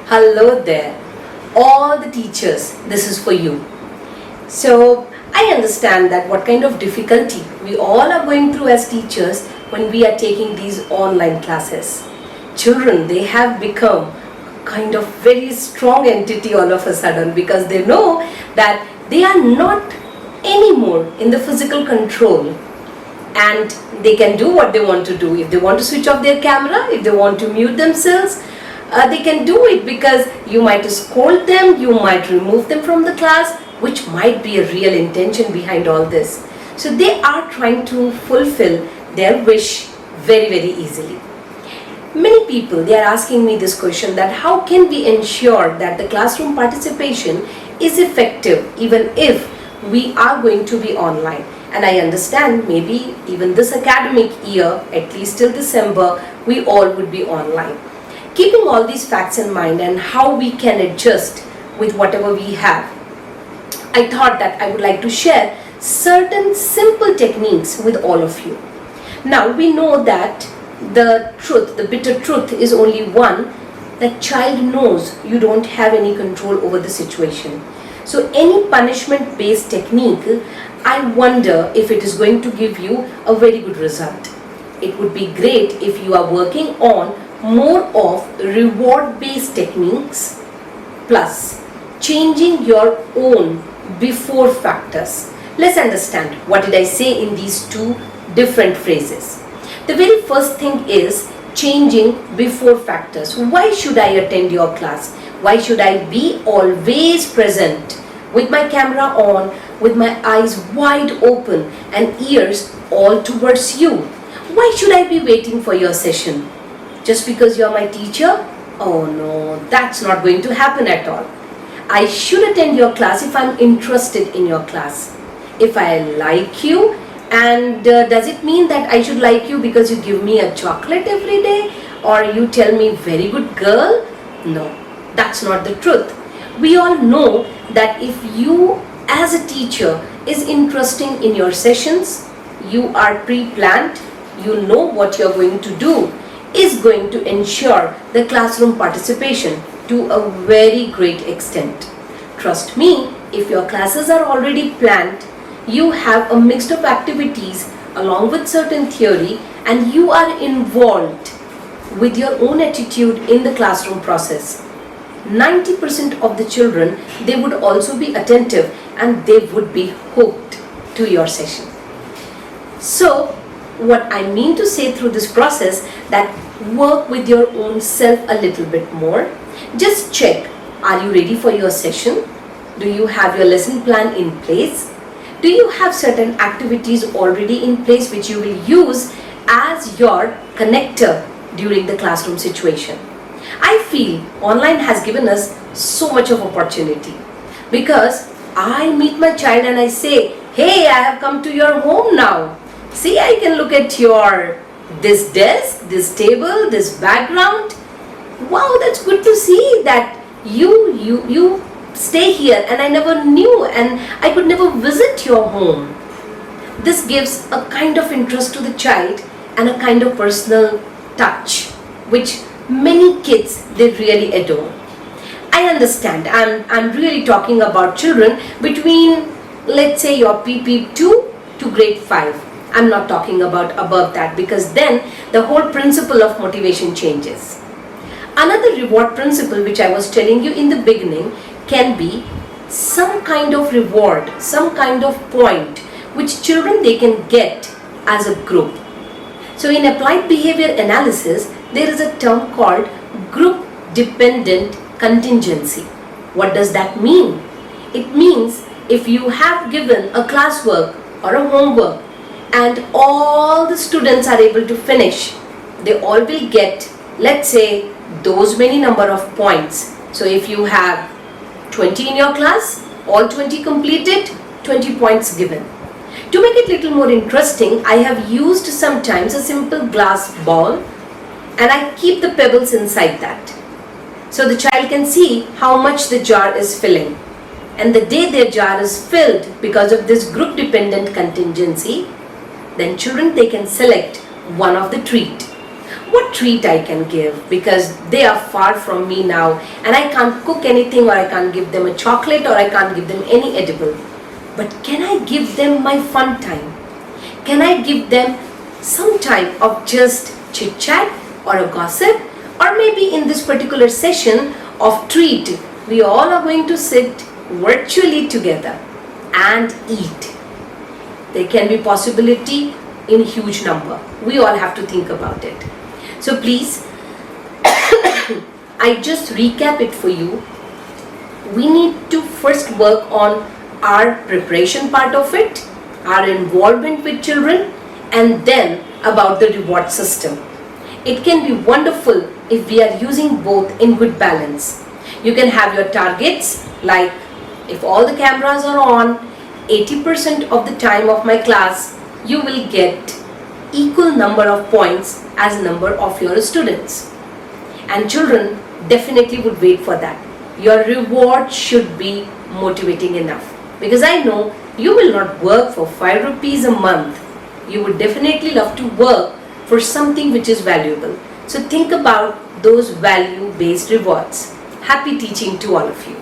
Hello there, all the teachers, this is for you. So, I understand that what kind of difficulty we all are going through as teachers when we are taking these online classes. Children, they have become kind of very strong entity all of a sudden because they know that they are not anymore in the physical control and they can do what they want to do. If they want to switch off their camera, if they want to mute themselves, they can do it because you might scold them, you might remove them from the class, which might be a real intention behind all this. So they are trying to fulfill their wish very easily. Many people, they are asking me this question that how can we ensure that the classroom participation is effective even if we are going to be online. And I understand maybe even this academic year, at least till December, we all would be online. Keeping all these facts in mind and how we can adjust with whatever we have, I thought that I would like to share certain simple techniques with all of you. Now we know that the truth, the bitter truth is only one, that child knows you don't have any control over the situation. So any punishment based technique, I wonder if it is going to give you a very good result. It would be great if you are working on more of reward based techniques plus changing your own before factors. Let's understand what did I say in these two different phrases. The very first thing is changing before factors. Why should I attend your class? Why should I be always present with my camera on, with my eyes wide open and ears all towards you? Why should I be waiting for your session? Just because you're my teacher? Oh no, that's not going to happen at all. I should attend your class if I'm interested in your class. If I like you, and does it mean that I should like you because you give me a chocolate every day or you tell me very good girl? No, that's not the truth. We all know that if you as a teacher is interesting in your sessions, you are pre-planned, you know what you're going to do, is going to ensure the classroom participation to a very great extent. Trust me, if your classes are already planned, you have a mix of activities along with certain theory and you are involved with your own attitude in the classroom process. 90% of the children, they would also be attentive and they would be hooked to your session. So, what I mean to say through this process, that work with your own self a little bit more. Just check, are you ready for your session? Do you have your lesson plan in place? Do you have certain activities already in place which you will use as your connector during the classroom situation? I feel online has given us so much of opportunity because I meet my child and I say, hey, I have come to your home now. See, I can look at your this desk, this table, this background. Wow, that's good to see that you stay here and I never knew and I could never visit your home. This gives a kind of interest to the child and a kind of personal touch which many kids, they really adore. I understand, I'm really talking about children between, let's say, your PP2 to grade 5. I'm not talking about above that because then the whole principle of motivation changes. Another reward principle which I was telling you in the beginning can be some kind of reward, some kind of point which children they can get as a group. So in applied behavior analysis, there is a term called group dependent contingency. What does that mean? It means if you have given a classwork or a homework and all the students are able to finish, they all will get, let's say, those many number of points. So if you have 20 in your class, all 20 completed, 20 points given. To make it little more interesting, I have used sometimes a simple glass ball and I keep the pebbles inside that. So the child can see how much the jar is filling. And the day their jar is filled because of this group dependent contingency, then children, they can select one of the treat. what treat I can give, because they are far from me now and I can't cook anything, or I can't give them a chocolate, or I can't give them any edible. But can I give them my fun time? Can I give them some type of just chit chat or a gossip? Or maybe in this particular session of treat, we all are going to sit virtually together and eat. There can be possibility in huge number. We all have to think about it. So please, I just recap it for you. We need to first work on our preparation part of it, our involvement with children, and then about the reward system. It can be wonderful if we are using both in good balance. You can have your targets, like if all the cameras are on, 80% of the time of my class, you will get equal number of points as number of your students. And children definitely would wait for that. Your reward should be motivating enough, because I know you will not work for 5 rupees a month. You would definitely love to work for something which is valuable. So think about those value-based rewards. Happy teaching to all of you.